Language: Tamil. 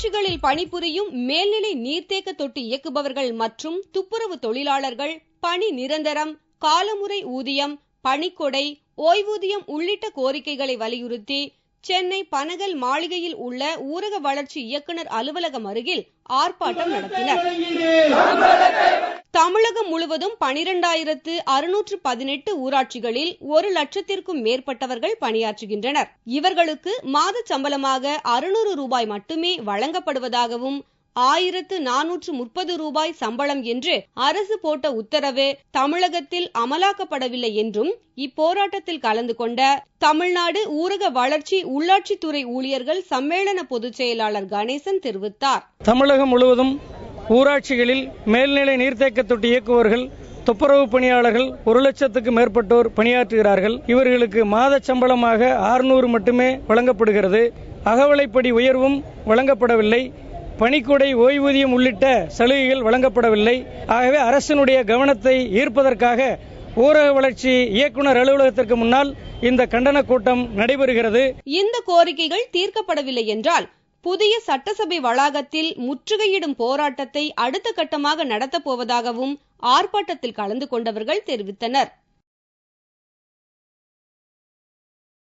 ஊராட்சிகளில் பணிபுரியும் மேல்நிலை நீர்த்தேக்க தொட்டி இயக்குபவர்கள் மற்றும் துப்புரவு தொழிலாளர்கள் பணி நிரந்தரம், காலமுறை ஊதியம், பணிக்கொடை, ஓய்வூதியம் உள்ளிட்ட கோரிக்கைகளை வலியுறுத்தி சென்னை பனகல் மாளிகையில் உள்ள ஊரக வளர்ச்சி இயக்குநர் அலுவலகம் அருகில் ஆர்ப்பாட்டம் நடத்தினர். தமிழகம் முழுவதும் 12,618 ஊராட்சிகளில் 1,00,000க்கும் மேற்பட்டவர்கள் பணியாற்றுகின்றனர். இவர்களுக்கு மாத சம்பளமாக 600 ரூபாய் மட்டுமே வழங்கப்படுவதாகவும் 1,430 ரூபாய் சம்பளம் என்று அரசு போட்ட உத்தரவு தமிழகத்தில் அமலாக்கப்படவில்லை என்றும் இப்போராட்டத்தில் கலந்து கொண்ட தமிழ்நாடு ஊரக வளர்ச்சி உள்ளாட்சித்துறை ஊழியர்கள் சம்மேளன பொதுச் செயலாளர் கணேசன் தெரிவித்தார். தமிழகம் முழுவதும் ஊராட்சிகளில் மேல்நிலை நீர்த்தேக்க தொட்டி இயக்குபவர்கள், துப்புரவு பணியாளர்கள் 1,00,000க்கு மேற்பட்டோர் பணியாற்றுகிறார்கள். இவர்களுக்கு மாத சம்பளமாக 600 மட்டுமே வழங்கப்படுகிறது. அகவிலைப்படி உயர்வும் வழங்கப்படவில்லை. பணிக்கொடை, ஓய்வூதியம் உள்ளிட்ட சலுகைகள் வழங்கப்படவில்லை. ஆகவே அரசினுடைய கவனத்தை ஈர்ப்பதற்காக ஊரக வளர்ச்சி இயக்குநர் அலுவலகத்திற்கு முன்னால் இந்த கண்டன கூட்டம் நடைபெறுகிறது. இந்த கோரிக்கைகள் தீர்க்கப்படவில்லை என்றால் புதிய சட்டசபை வளாகத்தில் முற்றுகையிடும் போராட்டத்தை அடுத்த கட்டமாக நடத்தப்போவதாகவும் ஆர்ப்பாட்டத்தில் கலந்து கொண்டவர்கள் தெரிவித்தனர்.